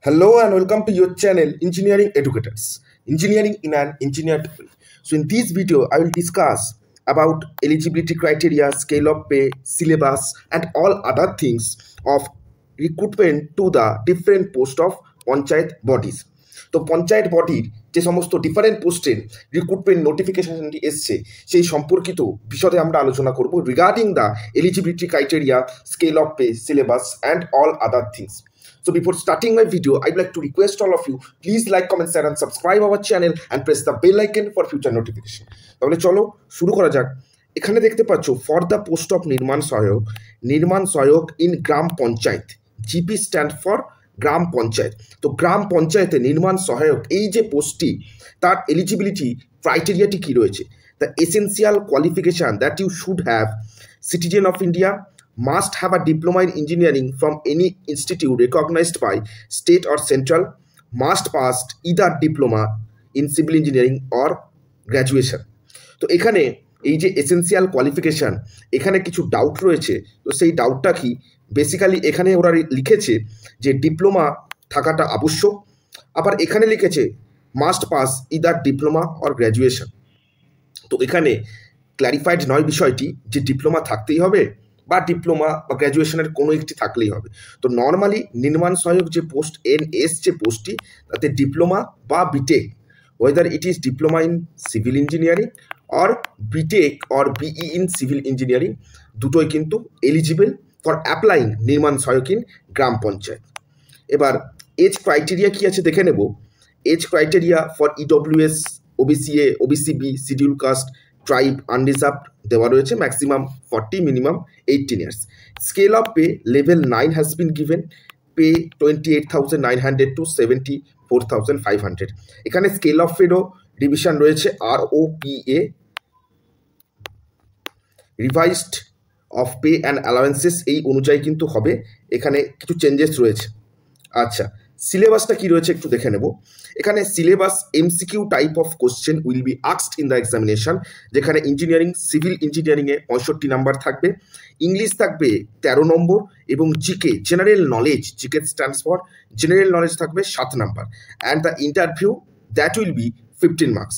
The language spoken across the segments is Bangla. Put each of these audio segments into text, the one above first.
Hello and welcome to your channel Engineering Educators. Engineering in an engineered way. So in this video, I will discuss about eligibility criteria, scale of pay, syllabus and all other things of recruitment to the different post of panchayat bodies. তো পঞ্চায়েত বডির যে সমস্ত ডিফারেন্ট পোস্টের রিক্রুটমেন্ট নোটিফিকেশনটি এসছে সেই সম্পর্কিত বিশদে আমরা আলোচনা করব regarding the eligibility criteria, scale of pay, syllabus and all other things. So before starting my video, I'd like to request all of you, please like, comment, share and subscribe our channel and press the bell icon for future notification. তাহলে চলো শুরু করা যাক। এখানে দেখতে পাচ্ছ ফর দ্য পোস্ট অফ নির্মাণ সহায়ক in gram panchayat, GP stand for gram panchayat. তো গ্রাম পঞ্চায়েতে নির্মাণ সহায়ক এই যে পোস্টটি, তার এলিজিবিলিটি ক্রাইটেরিয়াটি কী রয়েছে? The essential qualification that you should have citizen of India, must have a diploma in engineering from any institute recognized by state or central, must pass either diploma in civil engineering or graduation. তো এখানে এই যে এসেন্সিয়াল কোয়ালিফিকেশান, এখানে কিছু ডাউট রয়েছে। তো সেই ডাউটটা কি? বেসিক্যালি এখানে ওরা লিখেছে যে ডিপ্লোমা থাকাটা আবশ্যক, আবার এখানে লিখেছে must pass either diploma or graduation. তো এখানে ক্ল্যারিফাইড নয় বিষয়টি যে ডিপ্লোমা থাকতেই হবে বা ডিপ্লোমা বা গ্র্যাজুয়েশনের কোনো একটি থাকলেই হবে। তো নর্মালি নির্মাণ সহায়ক যে পোস্ট NS যে পোস্টটি, তাতে ডিপ্লোমা বা BTech, whether it is diploma in civil engineering or BTech or BE in civil engineering, দুটোই কিন্তু এলিজিবল ফর অ্যাপ্লাইং নির্মাণ সহায়ক ইন গ্রাম পঞ্চায়েত। এবার এজ ক্রাইটেরিয়া কী আছে দেখে নেব। Age criteria for EWS, OBCA, OBCB, scheduled caste, tribe, unreserved দেওয়া রয়েছে, maximum 40, minimum 18 years. Scale of pay level 9 has been given, pay 28,900 to 74,500। এখানে স্কেল অফ পেরও ডিভিশন রয়েছে ROPA, revised of pay and allowances, এই অনুযায়ী কিন্তু হবে। এখানে কিছু চেঞ্জেস রয়েছে। আচ্ছা, সিলেবাসটা কী রয়েছে একটু দেখে নেব। এখানে syllabus MCQ type of question will be asked in the examination, যেখানে ইঞ্জিনিয়ারিং, সিভিল ইঞ্জিনিয়ারিংয়ে 65 নাম্বার থাকবে, ইংলিশ থাকবে 13 নম্বর এবং GK general knowledge, GK stands for general knowledge, থাকবে 7 number, and the interview that will be 15 marks.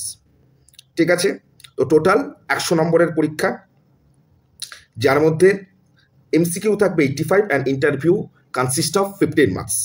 ঠিক আছে, তো টোটাল 100 নম্বরের পরীক্ষা, যার মধ্যে MCQ থাকবে 85 and interview consist of 15 marks.